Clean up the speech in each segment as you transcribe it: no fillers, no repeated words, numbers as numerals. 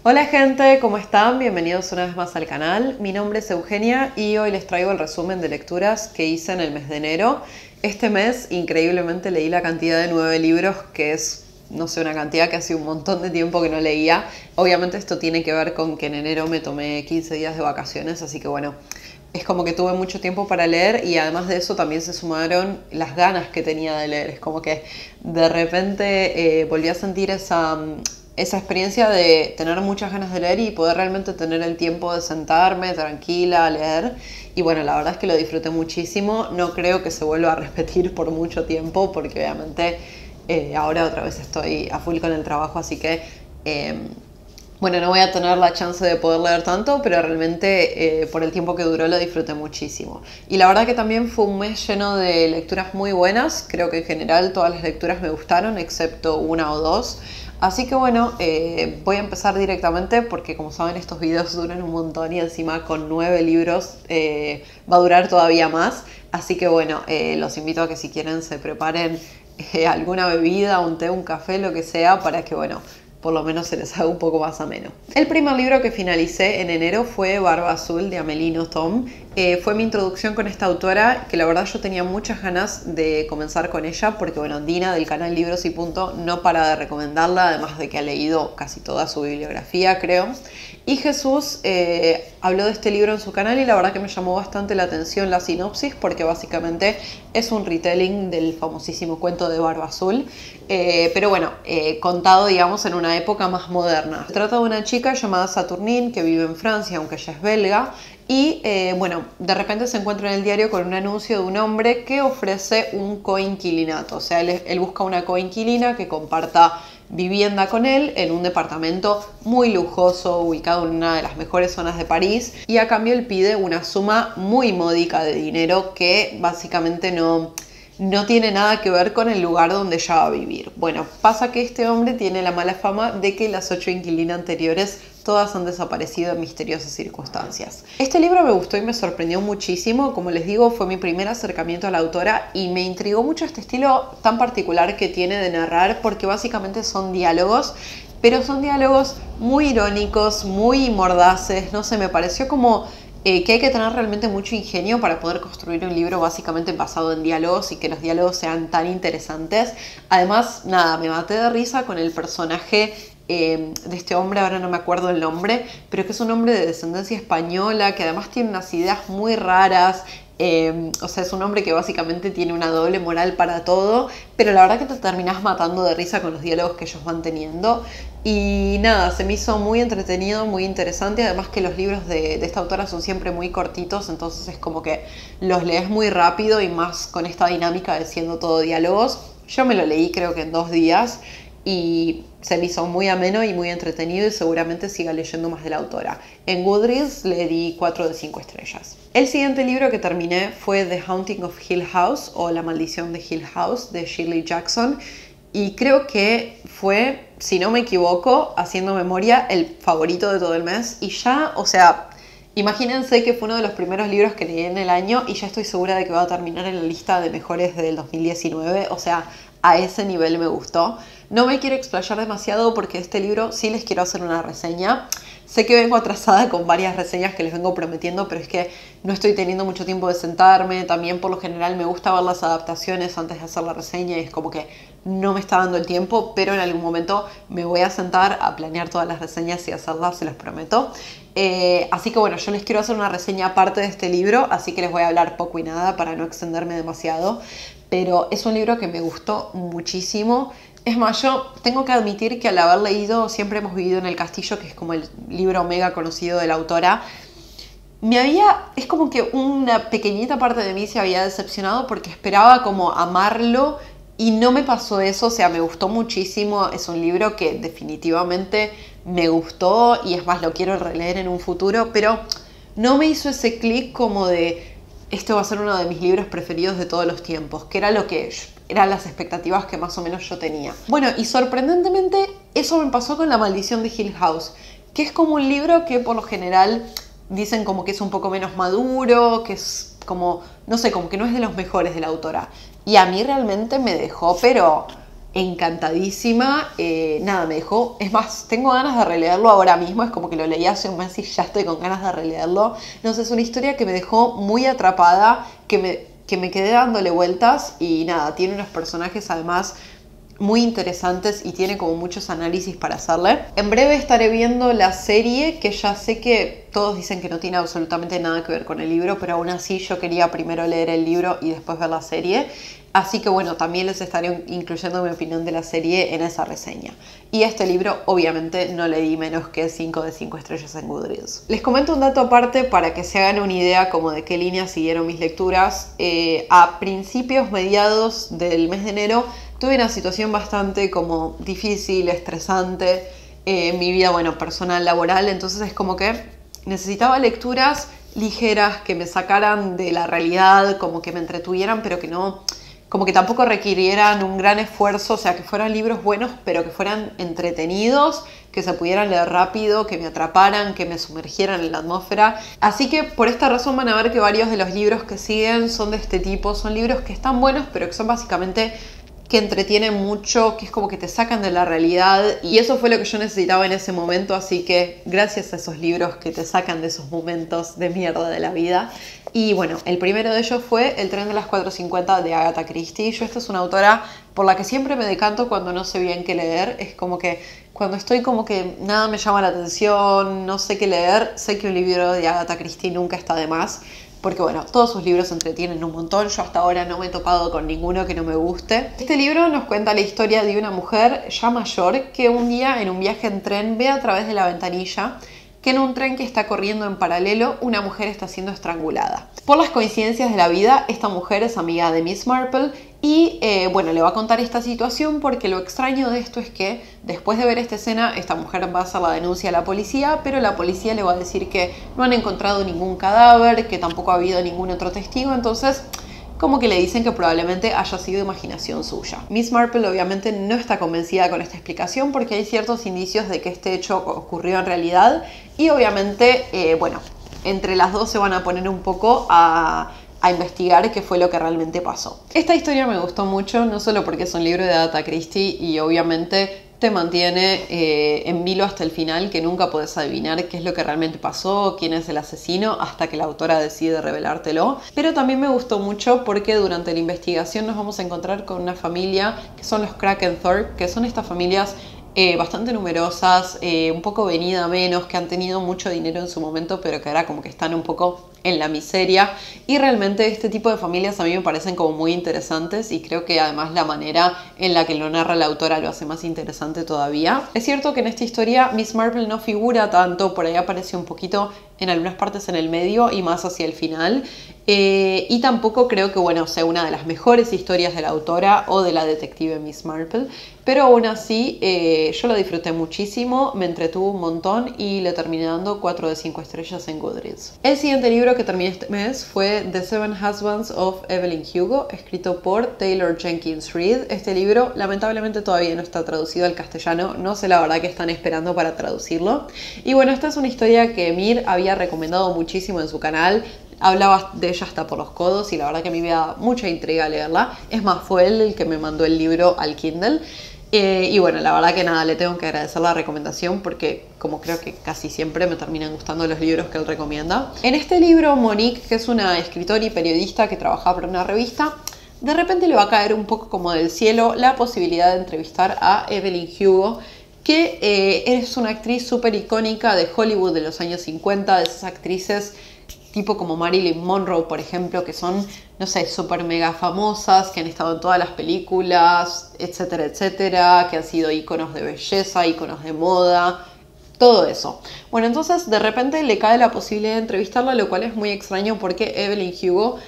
Hola gente, ¿cómo están? Bienvenidos una vez más al canal. Mi nombre es Eugenia y hoy les traigo el resumen de lecturas que hice en el mes de enero. Este mes, increíblemente, leí la cantidad de 9 libros, que es, no sé, una cantidad que hace un montón de tiempo que no leía. Obviamente esto tiene que ver con que en enero me tomé 15 días de vacaciones, así que bueno, es como que tuve mucho tiempo para leer y además de eso también se sumaron las ganas que tenía de leer. Es como que de repente volví a sentir esa experiencia de tener muchas ganas de leer y poder realmente tener el tiempo de sentarme tranquila a leer. Y bueno, la verdad es que lo disfruté muchísimo. No creo que se vuelva a repetir por mucho tiempo porque obviamente ahora otra vez estoy a full con el trabajo, así que bueno, no voy a tener la chance de poder leer tanto, pero realmente por el tiempo que duró lo disfruté muchísimo. Y la verdad que también fue un mes lleno de lecturas muy buenas. Creo que en general todas las lecturas me gustaron, excepto una o dos. Así que bueno, voy a empezar directamente porque como saben estos videos duran un montón y encima con 9 libros va a durar todavía más. Así que bueno, los invito a que si quieren se preparen alguna bebida, un té, un café, lo que sea, para que bueno, por lo menos se les haga un poco más ameno. El primer libro que finalicé en enero fue Barba Azul de Amélie Nothomb. Fue mi introducción con esta autora, que la verdad yo tenía muchas ganas de comenzar con ella, porque bueno, Dina del canal Libros y Punto no para de recomendarla, además de que ha leído casi toda su bibliografía, creo. Y Jesús habló de este libro en su canal y la verdad que me llamó bastante la atención la sinopsis, porque básicamente es un retelling del famosísimo cuento de Barba Azul, pero bueno, contado digamos en una época más moderna. Se trata de una chica llamada Saturnine que vive en Francia, aunque ella es belga, y bueno, de repente se encuentra en el diario con un anuncio de un hombre que ofrece un coinquilinato. O sea, él busca una coinquilina que comparta vivienda con él en un departamento muy lujoso ubicado en una de las mejores zonas de París, y a cambio él pide una suma muy módica de dinero que básicamente no tiene nada que ver con el lugar donde ella va a vivir. Bueno, pasa que este hombre tiene la mala fama de que las 8 inquilinas anteriores todas han desaparecido en misteriosas circunstancias. Este libro me gustó y me sorprendió muchísimo. Como les digo, fue mi primer acercamiento a la autora y me intrigó mucho este estilo tan particular que tiene de narrar, porque básicamente son diálogos, pero son diálogos muy irónicos, muy mordaces. No sé, me pareció como que hay que tener realmente mucho ingenio para poder construir un libro básicamente basado en diálogos y que los diálogos sean tan interesantes. Además, nada, me maté de risa con el personaje de este hombre, ahora no me acuerdo el nombre, pero que es un hombre de descendencia española, que además tiene unas ideas muy raras. O sea, es un hombre que básicamente tiene una doble moral para todo, pero la verdad que te terminás matando de risa con los diálogos que ellos van teniendo. Y nada, se me hizo muy entretenido, muy interesante. Además que los libros de esta autora son siempre muy cortitos, entonces es como que los lees muy rápido y más con esta dinámica de siendo todo diálogos. Yo me lo leí creo que en 2 días y se me hizo muy ameno y muy entretenido y seguramente siga leyendo más de la autora. En Goodreads le di 4 de 5 estrellas. El siguiente libro que terminé fue The Haunting of Hill House o La Maldición de Hill House de Shirley Jackson, y creo que fue, si no me equivoco, haciendo memoria, el favorito de todo el mes. Y ya, o sea, imagínense que fue uno de los primeros libros que leí en el año y ya estoy segura de que va a terminar en la lista de mejores del 2019. O sea, a ese nivel me gustó. No me quiero explayar demasiado porque este libro sí les quiero hacer una reseña. Sé que vengo atrasada con varias reseñas que les vengo prometiendo, pero es que no estoy teniendo mucho tiempo de sentarme. También por lo general me gusta ver las adaptaciones antes de hacer la reseña y es como que no me está dando el tiempo, pero en algún momento me voy a sentar a planear todas las reseñas y hacerlas, se los prometo. Así que bueno, yo les quiero hacer una reseña aparte de este libro, así que les voy a hablar poco y nada para no extenderme demasiado. Pero es un libro que me gustó muchísimo. Es más, yo tengo que admitir que al haber leído Siempre hemos vivido en el castillo, que es como el libro mega conocido de la autora, es como que una pequeñita parte de mí se había decepcionado porque esperaba como amarlo y no me pasó eso. O sea, me gustó muchísimo, es un libro que definitivamente me gustó y es más, lo quiero releer en un futuro, pero no me hizo ese clic como de esto va a ser uno de mis libros preferidos de todos los tiempos, que era lo que eran las expectativas que más o menos yo tenía. Bueno, y sorprendentemente eso me pasó con La Maldición de Hill House, que es como un libro que por lo general dicen como que es un poco menos maduro, que es como, no sé, como que no es de los mejores de la autora. Y a mí realmente me dejó, pero encantadísima. Nada, me dejó, es más, tengo ganas de releerlo ahora mismo, es como que lo leí hace un mes y ya estoy con ganas de releerlo. No sé, es una historia que me dejó muy atrapada, que me quedé dándole vueltas y nada, tiene unos personajes además muy interesantes y tiene como muchos análisis para hacerle. En breve estaré viendo la serie, que ya sé que todos dicen que no tiene absolutamente nada que ver con el libro, pero aún así yo quería primero leer el libro y después ver la serie. Así que bueno, también les estaré incluyendo mi opinión de la serie en esa reseña. Y este libro obviamente no le di menos que 5 de 5 estrellas en Goodreads. Les comento un dato aparte para que se hagan una idea como de qué línea siguieron mis lecturas. A principios, mediados del mes de enero, tuve una situación bastante como difícil, estresante en mi vida, bueno, personal, laboral. Entonces es como que necesitaba lecturas ligeras que me sacaran de la realidad, como que me entretuvieran, pero que no, como que tampoco requirieran un gran esfuerzo, o sea, que fueran libros buenos, pero que fueran entretenidos, que se pudieran leer rápido, que me atraparan, que me sumergieran en la atmósfera. Así que por esta razón van a ver que varios de los libros que siguen son de este tipo, son libros que están buenos, pero que son básicamente que entretienen mucho, que es como que te sacan de la realidad, y eso fue lo que yo necesitaba en ese momento, así que gracias a esos libros que te sacan de esos momentos de mierda de la vida. Y bueno, el primero de ellos fue El tren de las 4:50 de Agatha Christie. Yo esta es una autora por la que siempre me decanto cuando no sé bien qué leer. Es como que cuando estoy como que nada me llama la atención, no sé qué leer, sé que un libro de Agatha Christie nunca está de más. Porque bueno, todos sus libros entretienen un montón. Yo hasta ahora no me he topado con ninguno que no me guste. Este libro nos cuenta la historia de una mujer ya mayor que un día en un viaje en tren ve a través de la ventanilla que en un tren que está corriendo en paralelo una mujer está siendo estrangulada. Por las coincidencias de la vida, esta mujer es amiga de Miss Marple y bueno, le va a contar esta situación porque lo extraño de esto es que después de ver esta escena, esta mujer va a hacer la denuncia a la policía, pero la policía le va a decir que no han encontrado ningún cadáver, que tampoco ha habido ningún otro testigo, entonces como que le dicen que probablemente haya sido imaginación suya. Miss Marple obviamente no está convencida con esta explicación porque hay ciertos indicios de que este hecho ocurrió en realidad y obviamente, bueno, entre las dos se van a poner un poco a investigar qué fue lo que realmente pasó. Esta historia me gustó mucho, no solo porque es un libro de Agatha Christie y obviamente te mantiene en vilo hasta el final, que nunca podés adivinar qué es lo que realmente pasó, quién es el asesino, hasta que la autora decide revelártelo. Pero también me gustó mucho porque durante la investigación nos vamos a encontrar con una familia que son los Krakenthorpe, que son estas familias bastante numerosas, un poco venida a menos, que han tenido mucho dinero en su momento, pero que ahora como que están un poco en la miseria. Y realmente este tipo de familias a mí me parecen como muy interesantes y creo que además la manera en la que lo narra la autora lo hace más interesante todavía. Es cierto que en esta historia Miss Marple no figura tanto, por ahí aparece un poquito en algunas partes en el medio y más hacia el final. Y tampoco creo que bueno, sea una de las mejores historias de la autora o de la detective Miss Marple, pero aún así yo lo disfruté muchísimo, me entretuvo un montón y le terminé dando 4 de 5 estrellas en Goodreads. El siguiente libro que terminé este mes fue The Seven Husbands of Evelyn Hugo, escrito por Taylor Jenkins Reid. Este libro lamentablemente todavía no está traducido al castellano, no sé la verdad que están esperando para traducirlo. Y bueno, esta es una historia que Mir había recomendado muchísimo en su canal. Hablaba de ella hasta por los codos y la verdad que a mí me da mucha intriga leerla. Es más, fue él el que me mandó el libro al Kindle. Y bueno, la verdad que nada, le tengo que agradecer la recomendación porque como creo que casi siempre me terminan gustando los libros que él recomienda. En este libro, Monique, que es una escritora y periodista que trabaja para una revista, de repente le va a caer un poco como del cielo la posibilidad de entrevistar a Evelyn Hugo, que es una actriz súper icónica de Hollywood de los años 50, de esas actrices tipo como Marilyn Monroe, por ejemplo, que son, no sé, súper mega famosas, que han estado en todas las películas, etcétera, etcétera, que han sido íconos de belleza, íconos de moda, todo eso. Bueno, entonces de repente le cae la posibilidad de entrevistarla, lo cual es muy extraño porque Evelyn Hugo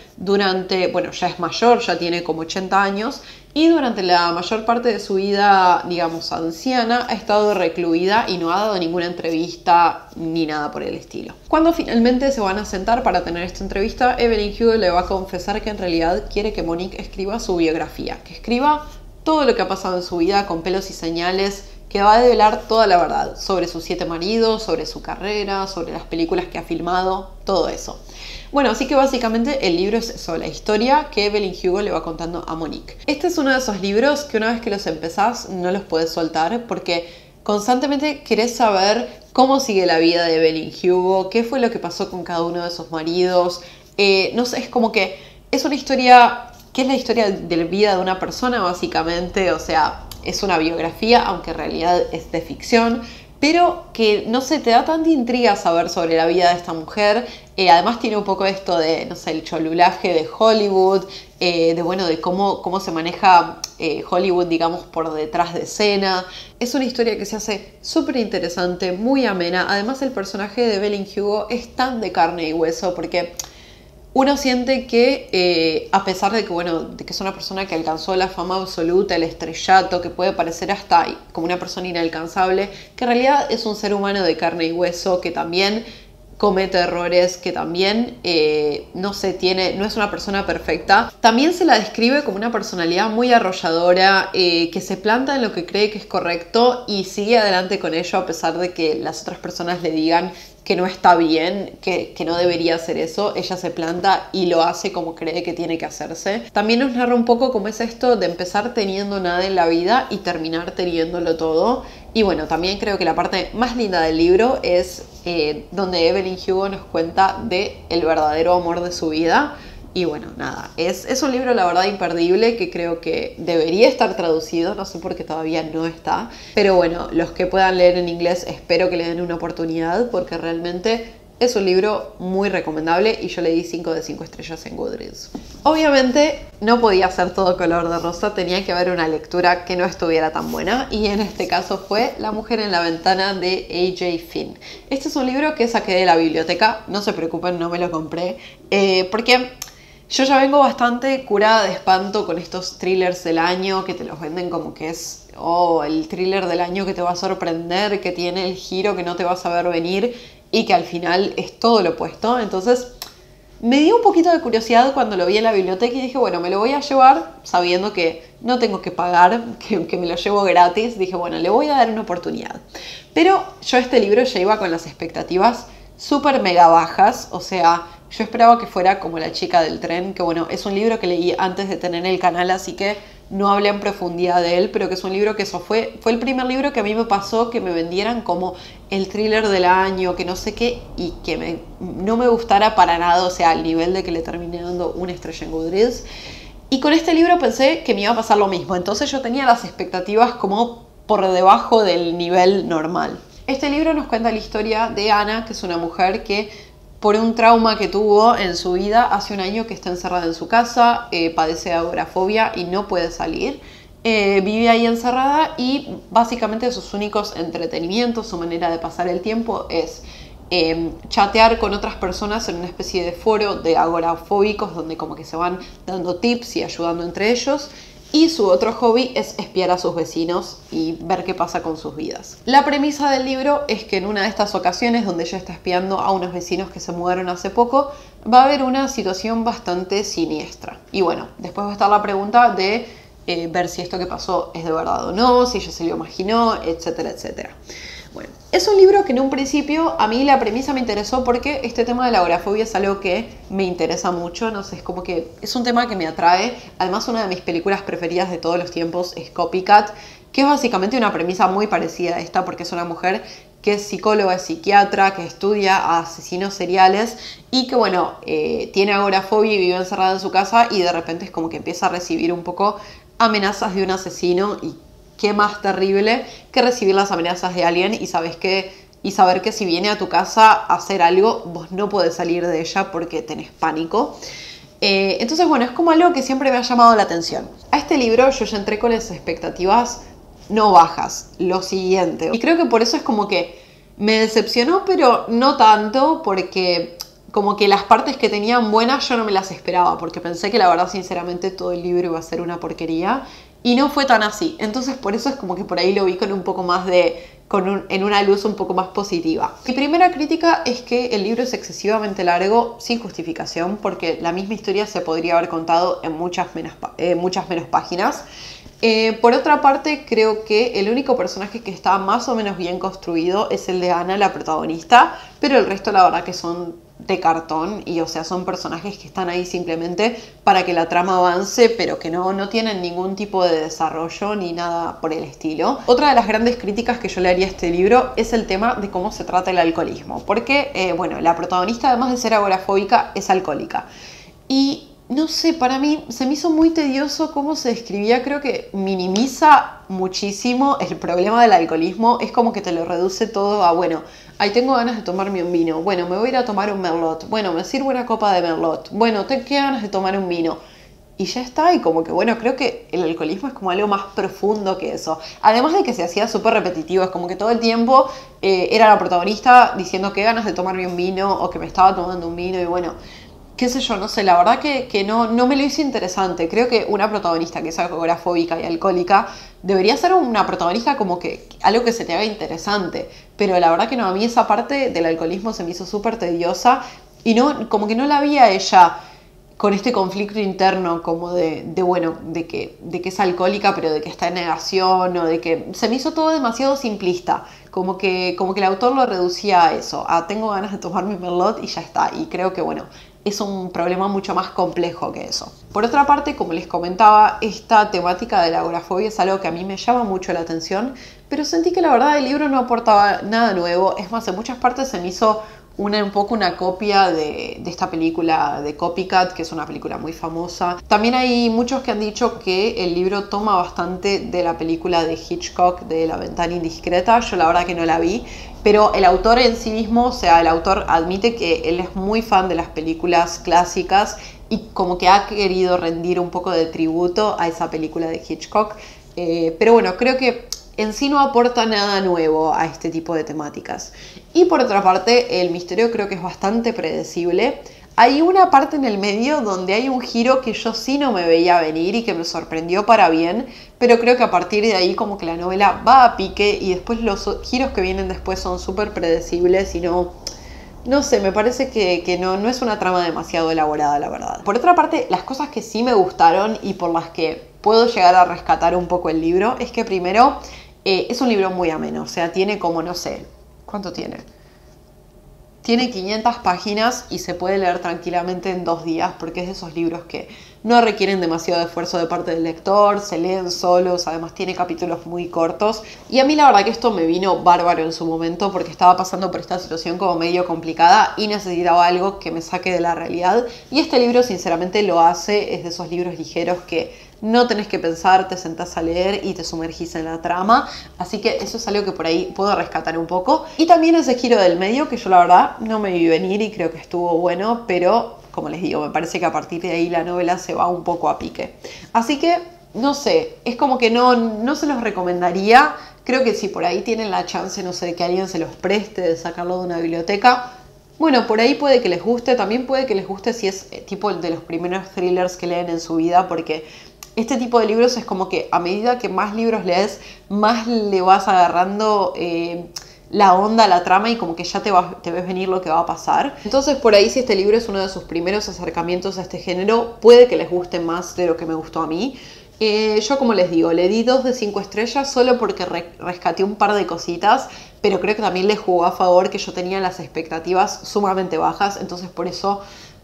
bueno, ya es mayor, ya tiene como 80 años, y durante la mayor parte de su vida, digamos, anciana, ha estado recluida y no ha dado ninguna entrevista ni nada por el estilo. Cuando finalmente se van a sentar para tener esta entrevista, Evelyn Hugo le va a confesar que en realidad quiere que Monique escriba su biografía, que escriba todo lo que ha pasado en su vida con pelos y señales, que va a develar toda la verdad sobre sus 7 maridos, sobre su carrera, sobre las películas que ha filmado, todo eso. Bueno, así que básicamente el libro es eso, la historia que Evelyn Hugo le va contando a Monique. Este es uno de esos libros que una vez que los empezás no los puedes soltar porque constantemente querés saber cómo sigue la vida de Evelyn Hugo, qué fue lo que pasó con cada uno de sus maridos. No sé, es como que es una historia que es la historia de la vida de una persona básicamente, o sea, es una biografía, aunque en realidad es de ficción, pero que, no sé, te da tanta intriga saber sobre la vida de esta mujer. Además tiene un poco esto de, no sé, el cholulaje de Hollywood, de cómo se maneja Hollywood, digamos, por detrás de escena. Es una historia que se hace súper interesante, muy amena. Además el personaje de Evelyn Hugo es tan de carne y hueso porque uno siente que, a pesar de que, de que es una persona que alcanzó la fama absoluta, el estrellato, que puede parecer hasta como una persona inalcanzable, que en realidad es un ser humano de carne y hueso, que también comete errores, que también, no es una persona perfecta. También se la describe como una personalidad muy arrolladora, que se planta en lo que cree que es correcto y sigue adelante con ello a pesar de que las otras personas le digan que no está bien, que no debería hacer eso. Ella se planta y lo hace como cree que tiene que hacerse. También nos narra un poco cómo es esto de empezar teniendo nada en la vida y terminar teniéndolo todo. Y bueno, también creo que la parte más linda del libro es donde Evelyn Hugo nos cuenta de el verdadero amor de su vida. Y bueno, nada, es un libro la verdad imperdible que creo que debería estar traducido, no sé por qué todavía no está, pero bueno, los que puedan leer en inglés espero que le den una oportunidad porque realmente es un libro muy recomendable y yo le di 5 de 5 estrellas en Goodreads. Obviamente no podía ser todo color de rosa, tenía que haber una lectura que no estuviera tan buena y en este caso fue La mujer en la ventana de A.J. Finn. Este es un libro que saqué de la biblioteca, no se preocupen, no me lo compré, porque yo ya vengo bastante curada de espanto con estos thrillers del año que te los venden como que es el thriller del año que te va a sorprender, que tiene el giro que no te vas a ver venir y que al final es todo lo opuesto. Entonces me dio un poquito de curiosidad cuando lo vi en la biblioteca y dije, bueno, me lo voy a llevar sabiendo que no tengo que pagar, que me lo llevo gratis. Dije, bueno, le voy a dar una oportunidad. Pero yo este libro ya iba con las expectativas súper mega bajas, o sea, yo esperaba que fuera como La chica del tren, que bueno, es un libro que leí antes de tener el canal, así que no hablé en profundidad de él, pero que es un libro que fue el primer libro que a mí me pasó que me vendieran como el thriller del año, que no sé qué, y que no me gustara para nada, o sea, al nivel de que le terminé dando una estrella en Goodreads. Y con este libro pensé que me iba a pasar lo mismo, entonces yo tenía las expectativas como por debajo del nivel normal. Este libro nos cuenta la historia de Ana, que es una mujer que por un trauma que tuvo en su vida hace un año que está encerrada en su casa, padece de agorafobia y no puede salir. Vive ahí encerrada y básicamente sus únicos entretenimientos, su manera de pasar el tiempo es chatear con otras personas en una especie de foro de agorafóbicos donde como que se van dando tips y ayudando entre ellos. Y su otro hobby es espiar a sus vecinos y ver qué pasa con sus vidas. La premisa del libro es que en una de estas ocasiones donde ella está espiando a unos vecinos que se mudaron hace poco, va a haber una situación bastante siniestra. Y bueno, después va a estar la pregunta de ver si esto que pasó es de verdad o no, si ella se lo imaginó, etcétera, etcétera. Bueno, es un libro que en un principio a mí la premisa me interesó porque este tema de la agorafobia es algo que me interesa mucho, no sé, es como que es un tema que me atrae. Además, una de mis películas preferidas de todos los tiempos es Copycat, que es básicamente una premisa muy parecida a esta porque es una mujer que es psicóloga, es psiquiatra, que estudia a asesinos seriales y que, bueno, tiene agorafobia y vive encerrada en su casa y de repente es como que empieza a recibir un poco amenazas de un asesino y qué más terrible que recibir las amenazas de alguien y saber que si viene a tu casa a hacer algo, vos no podés salir de ella porque tenés pánico. Entonces, bueno, es como algo que siempre me ha llamado la atención. A este libro yo ya entré con las expectativas no bajas, lo siguiente. Y creo que por eso es como que me decepcionó, pero no tanto, porque como que las partes que tenían buenas yo no me las esperaba, porque pensé que la verdad, sinceramente, todo el libro iba a ser una porquería. Y no fue tan así. Entonces por eso es como que por ahí lo vi con un poco más en una luz un poco más positiva. Mi primera crítica es que el libro es excesivamente largo sin justificación porque la misma historia se podría haber contado en muchas menos páginas. Por otra parte, creo que el único personaje que está más o menos bien construido es el de Ana, la protagonista, pero el resto la verdad que son de cartón y o sea son personajes que están ahí simplemente para que la trama avance, pero que no tienen ningún tipo de desarrollo ni nada por el estilo. Otra de las grandes críticas que yo le haría a este libro es el tema de cómo se trata el alcoholismo, porque bueno, la protagonista además de ser agorafóbica es alcohólica y no sé, para mí se me hizo muy tedioso cómo se describía, creo que minimiza muchísimo el problema del alcoholismo, es como que te lo reduce todo a, bueno, ahí tengo ganas de tomarme un vino, bueno, me voy a ir a tomar un merlot, bueno, me sirvo una copa de merlot, bueno, tengo ganas de tomar un vino. Y ya está, y como que bueno, creo que el alcoholismo es como algo más profundo que eso. Además de que se hacía súper repetitivo, es como que todo el tiempo era la protagonista diciendo que ganas de tomarme un vino o que me estaba tomando un vino y bueno, qué sé yo, no sé, la verdad que no me lo hizo interesante. Creo que una protagonista que es agorafóbica y alcohólica debería ser una protagonista como que algo que se te haga interesante. Pero la verdad que no, a mí esa parte del alcoholismo se me hizo súper tediosa y no, como que no la vi a ella con este conflicto interno como bueno, de que es alcohólica pero de que está en negación o de que se me hizo todo demasiado simplista. Como que el autor lo reducía a eso, a tengo ganas de tomarme un merlot y ya está. Y creo que bueno, es un problema mucho más complejo que eso. Por otra parte, como les comentaba, esta temática de la agorafobia es algo que a mí me llama mucho la atención, pero sentí que la verdad el libro no aportaba nada nuevo. Es más, en muchas partes se me hizo un poco una copia de esta película de Copycat, que es una película muy famosa. También hay muchos que han dicho que el libro toma bastante de la película de Hitchcock, de La ventana indiscreta. Yo la verdad que no la vi, pero el autor en sí mismo, o sea, el autor admite que él es muy fan de las películas clásicas y como que ha querido rendir un poco de tributo a esa película de Hitchcock. Pero bueno, creo que en sí no aporta nada nuevo a este tipo de temáticas. Y por otra parte, el misterio creo que es bastante predecible. Hay una parte en el medio donde hay un giro que yo sí no me veía venir y que me sorprendió para bien, pero creo que a partir de ahí como que la novela va a pique y después los giros que vienen después son súper predecibles y no sé, me parece que no es una trama demasiado elaborada, la verdad. Por otra parte, las cosas que sí me gustaron y por las que puedo llegar a rescatar un poco el libro es que primero es un libro muy ameno, o sea, tiene como, no sé, ¿cuánto tiene? Tiene 500 páginas y se puede leer tranquilamente en 2 días porque es de esos libros que no requieren demasiado esfuerzo de parte del lector, se leen solos, además tiene capítulos muy cortos. Y a mí la verdad que esto me vino bárbaro en su momento porque estaba pasando por esta situación como medio complicada y necesitaba algo que me saque de la realidad. Y este libro sinceramente lo hace, es de esos libros ligeros que no tenés que pensar, te sentás a leer y te sumergís en la trama. Así que eso es algo que por ahí puedo rescatar un poco. Y también ese giro del medio que yo la verdad no me vi venir y creo que estuvo bueno, pero como les digo, me parece que a partir de ahí la novela se va un poco a pique. Así que, no sé, es como que no se los recomendaría. Creo que si por ahí tienen la chance, no sé, de que alguien se los preste, de sacarlo de una biblioteca, bueno, por ahí puede que les guste. También puede que les guste si es tipo de los primeros thrillers que leen en su vida, porque este tipo de libros es como que a medida que más libros lees, más le vas agarrando la onda, la trama y como que ya te ves venir lo que va a pasar. Entonces por ahí si este libro es uno de sus primeros acercamientos a este género, puede que les guste más de lo que me gustó a mí. Yo como les digo, le di 2 de 5 estrellas solo porque rescaté un par de cositas, pero creo que también le jugó a favor que yo tenía las expectativas sumamente bajas, entonces por eso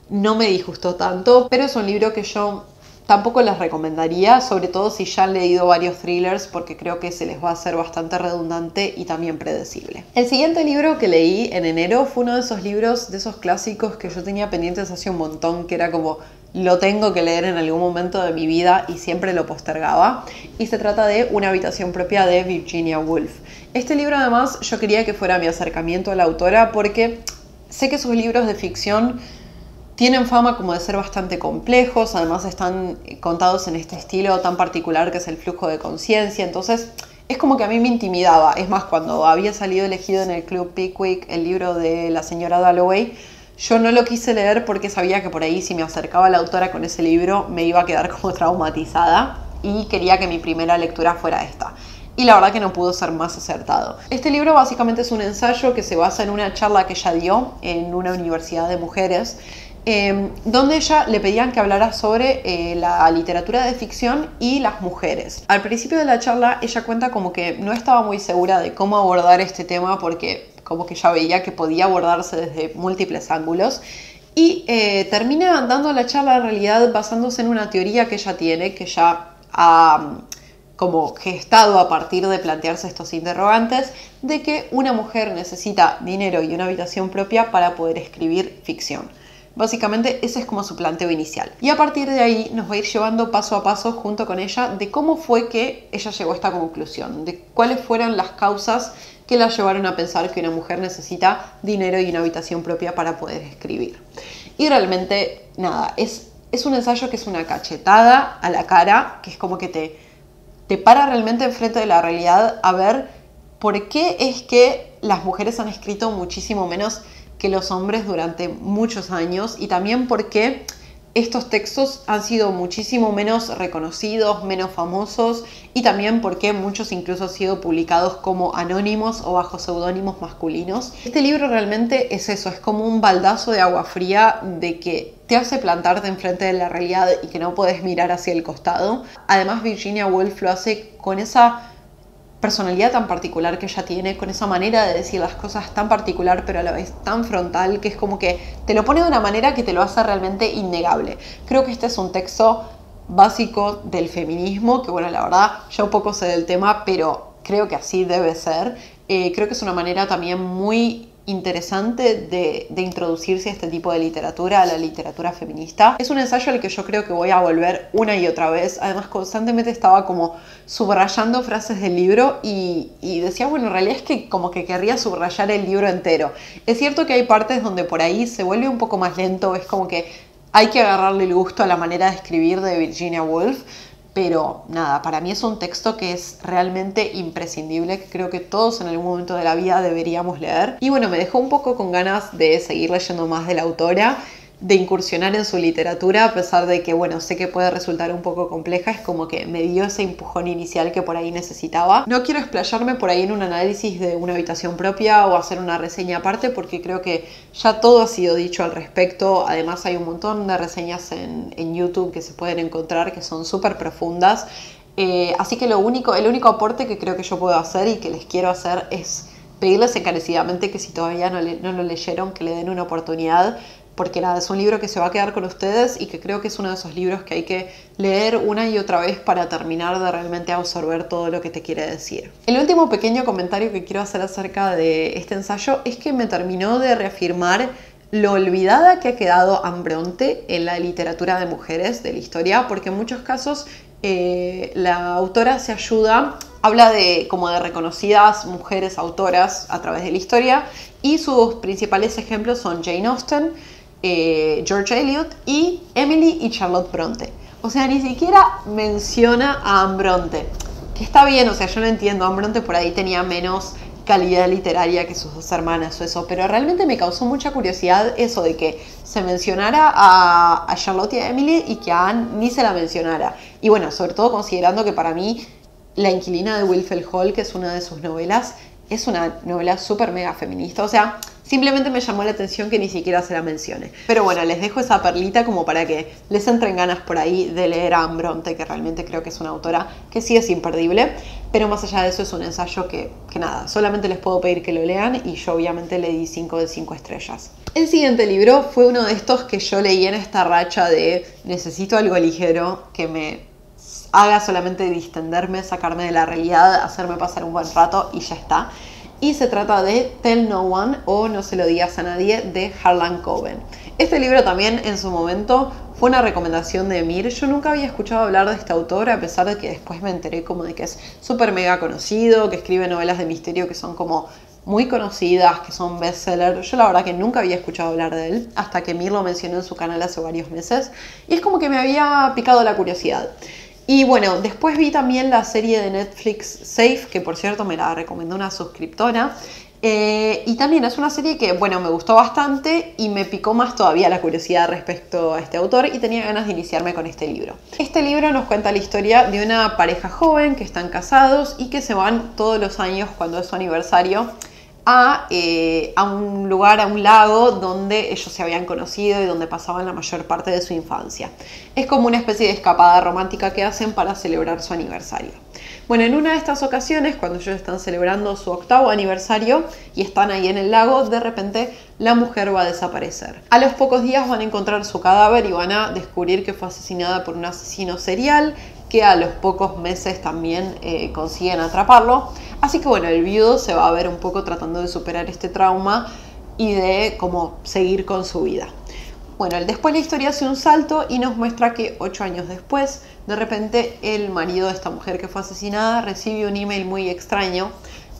no me disgustó tanto, pero es un libro que yo tampoco les recomendaría, sobre todo si ya han leído varios thrillers, porque creo que se les va a hacer bastante redundante y también predecible. El siguiente libro que leí en enero fue uno de esos libros, de esos clásicos que yo tenía pendientes hace un montón, que era como, lo tengo que leer en algún momento de mi vida y siempre lo postergaba. Y se trata de Una habitación propia de Virginia Woolf. Este libro además yo quería que fuera mi acercamiento a la autora porque sé que sus libros de ficción tienen fama como de ser bastante complejos, además están contados en este estilo tan particular que es el flujo de conciencia, entonces es como que a mí me intimidaba. Es más, cuando había salido elegido en el Club Pickwick el libro de la señora Dalloway, yo no lo quise leer porque sabía que por ahí si me acercaba a la autora con ese libro me iba a quedar como traumatizada y quería que mi primera lectura fuera esta. Y la verdad que no pudo ser más acertado. Este libro básicamente es un ensayo que se basa en una charla que ella dio en una universidad de mujeres donde ella le pedían que hablara sobre la literatura de ficción y las mujeres. Al principio de la charla ella cuenta como que no estaba muy segura de cómo abordar este tema porque como que ya veía que podía abordarse desde múltiples ángulos y termina dando la charla en realidad basándose en una teoría que ella tiene, que ya ha como gestado a partir de plantearse estos interrogantes, de que una mujer necesita dinero y una habitación propia para poder escribir ficción. Básicamente ese es como su planteo inicial. Y a partir de ahí nos va a ir llevando paso a paso junto con ella de cómo fue que ella llegó a esta conclusión, de cuáles fueron las causas que la llevaron a pensar que una mujer necesita dinero y una habitación propia para poder escribir. Y realmente, nada, es un ensayo que es una cachetada a la cara, que es como que te para realmente enfrente de la realidad a ver por qué es que las mujeres han escrito muchísimo menos que los hombres durante muchos años y también por qué estos textos han sido muchísimo menos reconocidos, menos famosos y también por qué muchos incluso han sido publicados como anónimos o bajo seudónimos masculinos. Este libro realmente es eso, es como un baldazo de agua fría de que te hace plantarte enfrente de la realidad y que no puedes mirar hacia el costado. Además Virginia Woolf lo hace con esa personalidad tan particular que ella tiene, con esa manera de decir las cosas tan particular pero a la vez tan frontal, que es como que te lo pone de una manera que te lo hace realmente innegable. Creo que este es un texto básico del feminismo, que bueno, la verdad ya un poco sé del tema, pero creo que así debe ser. Creo que es una manera también muy interesante de introducirse a este tipo de literatura, a la literatura feminista. Es un ensayo al que yo creo que voy a volver una y otra vez. Además, constantemente estaba como subrayando frases del libro y decía, bueno, en realidad es que como que querría subrayar el libro entero. Es cierto que hay partes donde por ahí se vuelve un poco más lento, es como que hay que agarrarle el gusto a la manera de escribir de Virginia Woolf. Pero nada, para mí es un texto que es realmente imprescindible, que creo que todos en algún momento de la vida deberíamos leer. Y bueno, me dejó un poco con ganas de seguir leyendo más de la autora, de incursionar en su literatura, a pesar de que, bueno, sé que puede resultar un poco compleja, es como que me dio ese empujón inicial que por ahí necesitaba. No quiero explayarme por ahí en un análisis de una habitación propia o hacer una reseña aparte, porque creo que ya todo ha sido dicho al respecto. Además hay un montón de reseñas en YouTube que se pueden encontrar que son súper profundas. Así que el único aporte que creo que yo puedo hacer y que les quiero hacer es pedirles encarecidamente que si todavía no lo leyeron, que le den una oportunidad, porque nada, es un libro que se va a quedar con ustedes y que creo que es uno de esos libros que hay que leer una y otra vez para terminar de realmente absorber todo lo que te quiere decir. El último pequeño comentario que quiero hacer acerca de este ensayo es que me terminó de reafirmar lo olvidada que ha quedado Anne Bronte en la literatura de mujeres de la historia, porque en muchos casos la autora se ayuda, habla como de reconocidas mujeres autoras a través de la historia y sus principales ejemplos son Jane Austen, George Eliot y Emily y Charlotte Bronte. O sea, ni siquiera menciona a Anne Bronte, que está bien, o sea, yo lo entiendo, Anne Bronte por ahí tenía menos calidad literaria que sus dos hermanas o eso, pero realmente me causó mucha curiosidad eso de que se mencionara a Charlotte y a Emily y que a Anne ni se la mencionara. Y bueno, sobre todo considerando que para mí La inquilina de Wilfell Hall, que es una de sus novelas, es una novela súper mega feminista, o sea, simplemente me llamó la atención que ni siquiera se la mencione. Pero bueno, les dejo esa perlita como para que les entren ganas por ahí de leer a Anne Bronte, que realmente creo que es una autora que sí es imperdible, pero más allá de eso es un ensayo que nada, solamente les puedo pedir que lo lean y yo obviamente le di 5 de 5 estrellas. El siguiente libro fue uno de estos que yo leí en esta racha de necesito algo ligero que me haga solamente distenderme, sacarme de la realidad, hacerme pasar un buen rato y ya está. Y se trata de Tell No One o No se lo digas a nadie de Harlan Coben. Este libro también en su momento fue una recomendación de Emir. Yo nunca había escuchado hablar de este autor, a pesar de que después me enteré como de que es súper mega conocido, que escribe novelas de misterio que son como muy conocidas, que son bestsellers. Yo la verdad que nunca había escuchado hablar de él, hasta que Emir lo mencionó en su canal hace varios meses. Y es como que me había picado la curiosidad. Y bueno, después vi también la serie de Netflix Safe, que por cierto me la recomendó una suscriptora. Y también es una serie que, bueno, me gustó bastante y me picó más todavía la curiosidad respecto a este autor y tenía ganas de iniciarme con este libro. Este libro nos cuenta la historia de una pareja joven que están casados y que se van todos los años cuando es su aniversario a un lugar, a un lago donde ellos se habían conocido y donde pasaban la mayor parte de su infancia. Es como una especie de escapada romántica que hacen para celebrar su aniversario. Bueno, en una de estas ocasiones, cuando ellos están celebrando su 8º aniversario y están ahí en el lago, de repente la mujer va a desaparecer. A los pocos días van a encontrar su cadáver y van a descubrir que fue asesinada por un asesino serial, que a los pocos meses también consiguen atraparlo. Así que bueno, el viudo se va a ver un poco tratando de superar este trauma y de cómo seguir con su vida. Bueno, después la historia hace un salto y nos muestra que 8 años después, de repente el marido de esta mujer que fue asesinada recibe un email muy extraño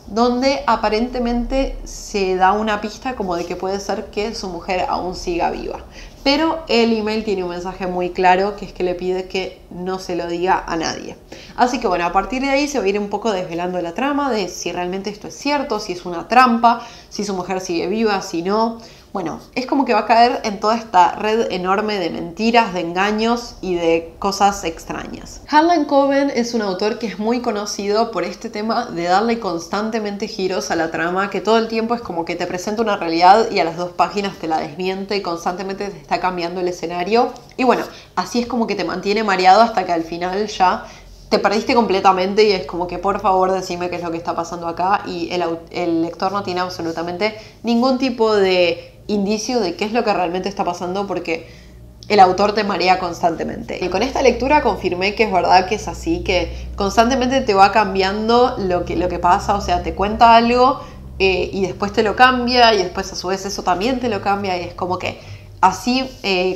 donde aparentemente se da una pista como de que puede ser que su mujer aún siga viva. Pero el email tiene un mensaje muy claro, que es que le pide que no se lo diga a nadie. Así que bueno, a partir de ahí se va a ir un poco desvelando la trama de si realmente esto es cierto, si es una trampa, si su mujer sigue viva, si no. Bueno, es como que va a caer en toda esta red enorme de mentiras, de engaños y de cosas extrañas. Harlan Coben es un autor que es muy conocido por este tema de darle constantemente giros a la trama, que todo el tiempo es como que te presenta una realidad y a las 2 páginas te la desmiente y constantemente te está cambiando el escenario. Y bueno, así es como que te mantiene mareado hasta que al final ya te perdiste completamente y es como que por favor decime qué es lo que está pasando acá, y el lector no tiene absolutamente ningún tipo de indicio de qué es lo que realmente está pasando porque el autor te marea constantemente. Y con esta lectura confirmé que es verdad que es así, que constantemente te va cambiando lo que pasa, o sea, te cuenta algo y después te lo cambia y después a su vez eso también te lo cambia y es como que así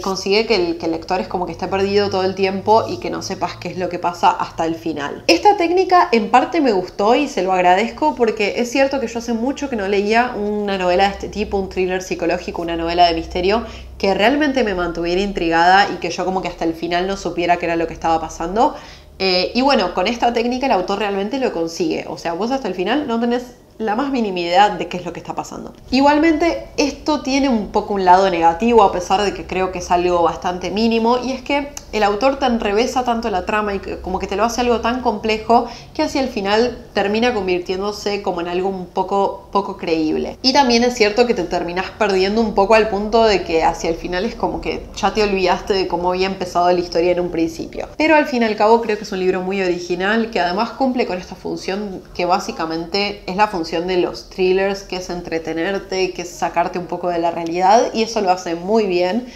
consigue que el lector es como que esté perdido todo el tiempo y que no sepas qué es lo que pasa hasta el final. Esta técnica en parte me gustó y se lo agradezco porque es cierto que yo hace mucho que no leía una novela de este tipo, un thriller psicológico, una novela de misterio que realmente me mantuviera intrigada y que yo como que hasta el final no supiera qué era lo que estaba pasando. Y bueno, con esta técnica el autor realmente lo consigue. O sea, vos hasta el final no tenés la más mínima idea de qué es lo que está pasando. Igualmente, esto tiene un poco un lado negativo, a pesar de que creo que es algo bastante mínimo, y es que el autor te enrevesa tanto la trama y como que te lo hace algo tan complejo que hacia el final termina convirtiéndose como en algo un poco creíble. Y también es cierto que te terminás perdiendo un poco al punto de que hacia el final es como que ya te olvidaste de cómo había empezado la historia en un principio. Pero al fin y al cabo creo que es un libro muy original que además cumple con esta función que básicamente es la función de los thrillers, que es entretenerte, que es sacarte un poco de la realidad, y eso lo hace muy bien.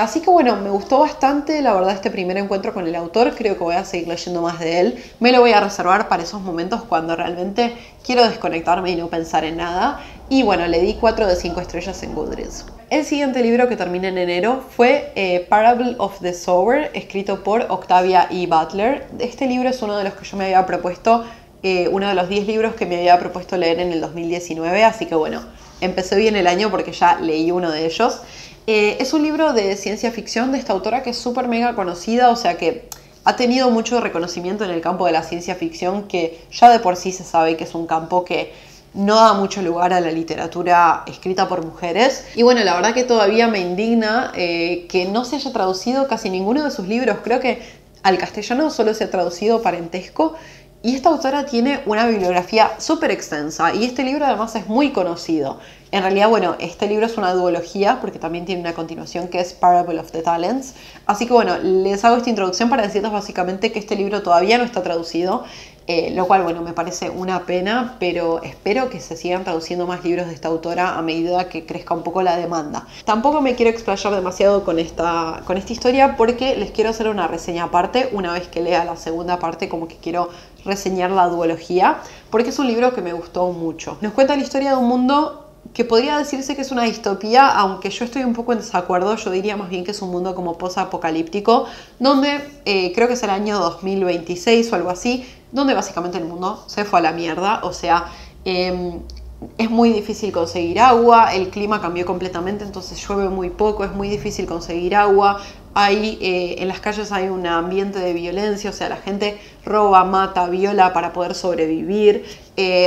Así que bueno, me gustó bastante, la verdad, este primer encuentro con el autor. Creo que voy a seguir leyendo más de él. Me lo voy a reservar para esos momentos cuando realmente quiero desconectarme y no pensar en nada. Y bueno, le di 4 de 5 estrellas en Goodreads. El siguiente libro que terminé en enero fue Parable of the Sower, escrito por Octavia E. Butler. Este libro es uno de los que yo me había propuesto, uno de los 10 libros que me había propuesto leer en el 2019, así que bueno, empecé bien el año porque ya leí uno de ellos. Es un libro de ciencia ficción de esta autora que es súper mega conocida, o sea que ha tenido mucho reconocimiento en el campo de la ciencia ficción, que ya de por sí se sabe que es un campo que no da mucho lugar a la literatura escrita por mujeres. Y bueno, la verdad que todavía me indigna que no se haya traducido casi ninguno de sus libros. Creo que al castellano solo se ha traducido Parentesco. Y esta autora tiene una bibliografía súper extensa y este libro además es muy conocido. En realidad, bueno, este libro es una duología porque también tiene una continuación que es Parable of the Talents. Así que bueno, les hago esta introducción para decirles básicamente que este libro todavía no está traducido, lo cual, bueno, me parece una pena, pero espero que se sigan traduciendo más libros de esta autora a medida que crezca un poco la demanda. Tampoco me quiero explayar demasiado con esta historia porque les quiero hacer una reseña aparte una vez que lea la segunda parte, como que quiero reseñar la duología, porque es un libro que me gustó mucho. Nos cuenta la historia de un mundo que podría decirse que es una distopía, aunque yo estoy un poco en desacuerdo. Yo diría más bien que es un mundo como post-apocalíptico, donde creo que es el año 2026 o algo así, donde básicamente el mundo se fue a la mierda, o sea, es muy difícil conseguir agua, el clima cambió completamente, entonces llueve muy poco, es muy difícil conseguir agua. En las calles hay un ambiente de violencia, o sea, la gente roba, mata, viola para poder sobrevivir.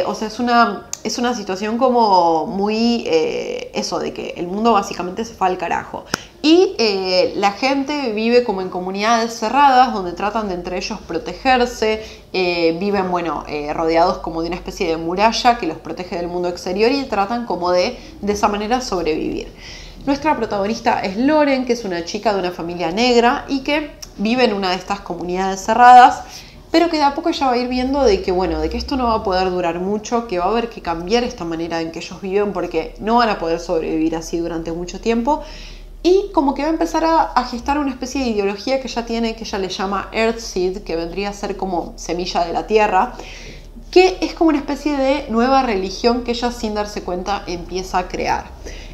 O sea, es una situación como muy eso, de que el mundo básicamente se fue al carajo. Y la gente vive como en comunidades cerradas donde tratan de entre ellos protegerse, viven rodeados como de una especie de muralla que los protege del mundo exterior y tratan como de esa manera sobrevivir. Nuestra protagonista es Lauren, que es una chica de una familia negra y que vive en una de estas comunidades cerradas, pero que de a poco ella va a ir viendo de que esto no va a poder durar mucho, que va a haber que cambiar esta manera en que ellos viven porque no van a poder sobrevivir así durante mucho tiempo. Y como que va a empezar a gestar una especie de ideología que ella tiene, que ella le llama Earthseed, que vendría a ser como semilla de la tierra, que es como una especie de nueva religión que ella sin darse cuenta empieza a crear.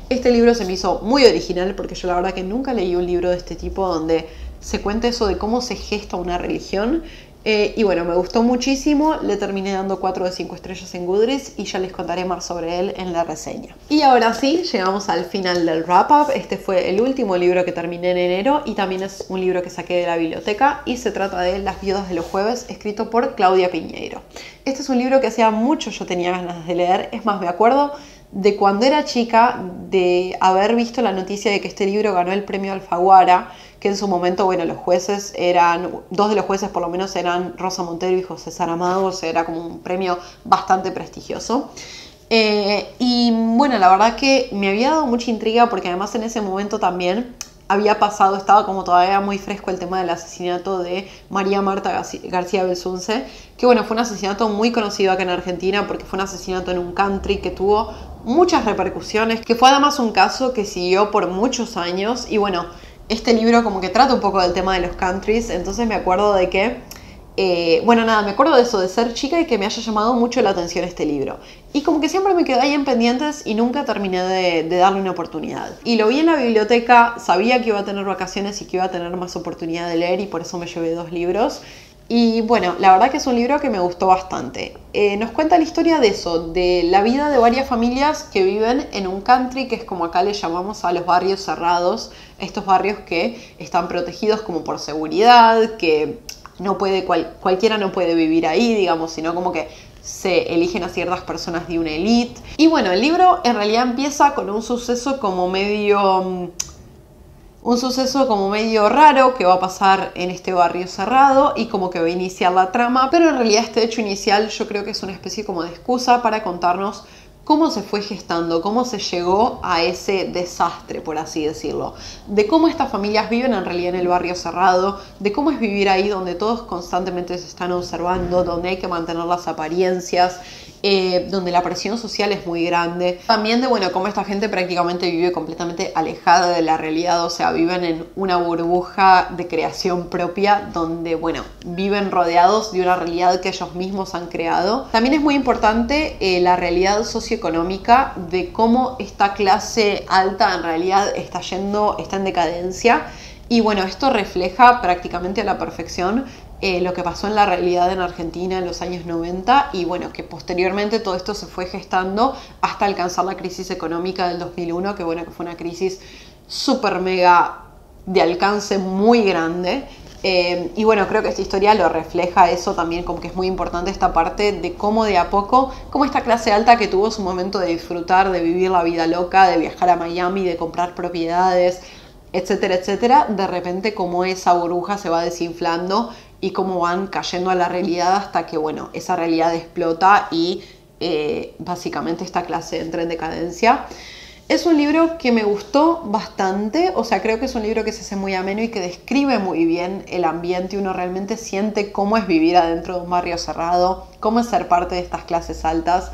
Este libro se me hizo muy original porque yo la verdad que nunca leí un libro de este tipo donde se cuenta eso de cómo se gesta una religión. Y bueno, me gustó muchísimo, le terminé dando 4 de 5 estrellas en Goodreads y ya les contaré más sobre él en la reseña. Y ahora sí, llegamos al final del wrap-up. Este fue el último libro que terminé en enero y también es un libro que saqué de la biblioteca y se trata de Las viudas de los jueves, escrito por Claudia Piñeiro. Este es un libro que hacía mucho yo tenía ganas de leer, es más, me acuerdo de cuando era chica de haber visto la noticia de que este libro ganó el premio Alfaguara, que en su momento, los jueces eran, 2 de los jueces por lo menos eran Rosa Montero y José Saramago, o sea, era como un premio bastante prestigioso. Y bueno, la verdad que me había dado mucha intriga porque además en ese momento también había pasado, estaba como todavía muy fresco el tema del asesinato de María Marta García Belsunce, que fue un asesinato muy conocido acá en Argentina porque fue un asesinato en un country que tuvo muchas repercusiones, que fue además un caso que siguió por muchos años y este libro como que trata un poco del tema de los countries, entonces me acuerdo de que, me acuerdo de eso, de ser chica y que me haya llamado mucho la atención este libro. Y como que siempre me quedé ahí en pendientes y nunca terminé de darle una oportunidad. Y lo vi en la biblioteca, sabía que iba a tener vacaciones y que iba a tener más oportunidad de leer y por eso me llevé 2 libros. Y la verdad que es un libro que me gustó bastante. Nos cuenta la historia de eso, de la vida de varias familias que viven en un country, que es como acá le llamamos a los barrios cerrados, estos barrios que están protegidos como por seguridad, que no puede, cualquiera no puede vivir ahí, digamos, sino como que se eligen a ciertas personas de una élite. Y el libro en realidad empieza con un suceso como medio raro que va a pasar en este barrio cerrado y como que va a iniciar la trama, pero en realidad este hecho inicial yo creo que es una especie como de excusa para contarnos cómo se fue gestando, cómo se llegó a ese desastre, por así decirlo, de cómo estas familias viven en realidad en el barrio cerrado, de cómo es vivir ahí donde todos constantemente se están observando, donde hay que mantener las apariencias, donde la presión social es muy grande. También de cómo esta gente prácticamente vive completamente alejada de la realidad, o sea, viven en una burbuja de creación propia donde, viven rodeados de una realidad que ellos mismos han creado. También es muy importante la realidad socioeconómica de cómo esta clase alta en realidad está en decadencia. Y esto refleja prácticamente a la perfección lo que pasó en la realidad en Argentina en los años 90 y que posteriormente todo esto se fue gestando hasta alcanzar la crisis económica del 2001, que que fue una crisis súper mega de alcance muy grande. Y creo que esta historia lo refleja eso también, como que es muy importante esta parte de cómo de a poco, como esta clase alta que tuvo su momento de disfrutar, de vivir la vida loca, de viajar a Miami, de comprar propiedades, etcétera, etcétera, de repente como esa burbuja se va desinflando y cómo van cayendo a la realidad hasta que, esa realidad explota y básicamente esta clase entra en decadencia. Es un libro que me gustó bastante, o sea, creo que es un libro que se hace muy ameno y que describe muy bien el ambiente. Uno realmente siente cómo es vivir adentro de un barrio cerrado, cómo es ser parte de estas clases altas.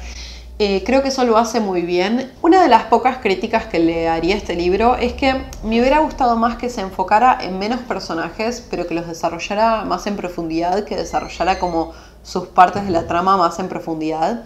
Creo que eso lo hace muy bien. Una de las pocas críticas que le haría a este libro es que me hubiera gustado más que se enfocara en menos personajes, pero que los desarrollara más en profundidad, que desarrollara como sus partes de la trama más en profundidad.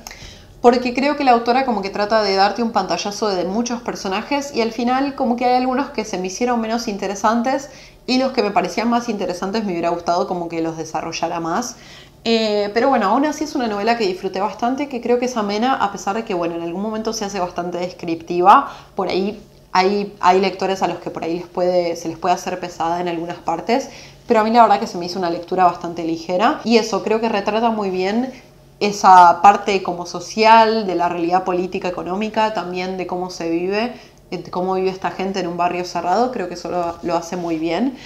Porque creo que la autora como que trata de darte un pantallazo de muchos personajes y al final como que hay algunos que se me hicieron menos interesantes y los que me parecían más interesantes me hubiera gustado como que los desarrollara más. Pero aún así es una novela que disfruté bastante, que creo que es amena, a pesar de que, en algún momento se hace bastante descriptiva. Por ahí hay lectores a los que por ahí se les puede hacer pesada en algunas partes, pero a mí la verdad que se me hizo una lectura bastante ligera. Y eso, creo que retrata muy bien esa parte como social, de la realidad política, económica, también de cómo se vive cómo vive esta gente en un barrio cerrado, creo que eso lo hace muy bien.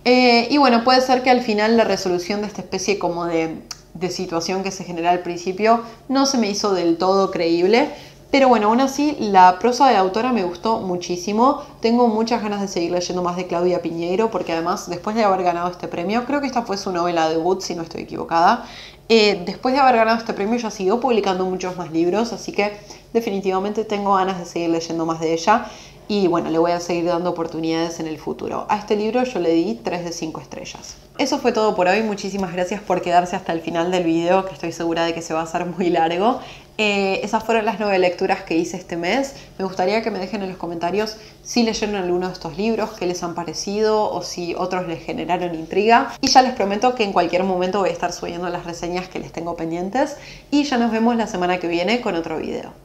Y bueno, puede ser que al final la resolución de esta especie como de situación que se genera al principio no se me hizo del todo creíble. Pero bueno, aún así la prosa de la autora me gustó muchísimo. Tengo muchas ganas de seguir leyendo más de Claudia Piñeiro, porque además después de haber ganado este premio, creo que esta fue su novela debut, si no estoy equivocada, después de haber ganado este premio ya siguió publicando muchos más libros, así que definitivamente tengo ganas de seguir leyendo más de ella. Y bueno, le voy a seguir dando oportunidades en el futuro. A este libro yo le di 3 de 5 estrellas. Eso fue todo por hoy. Muchísimas gracias por quedarse hasta el final del video, que estoy segura de que se va a hacer muy largo. Esas fueron las 9 lecturas que hice este mes. Me gustaría que me dejen en los comentarios si leyeron alguno de estos libros, qué les han parecido o si otros les generaron intriga. Y ya les prometo que en cualquier momento voy a estar subiendo las reseñas que les tengo pendientes. Y ya nos vemos la semana que viene con otro video.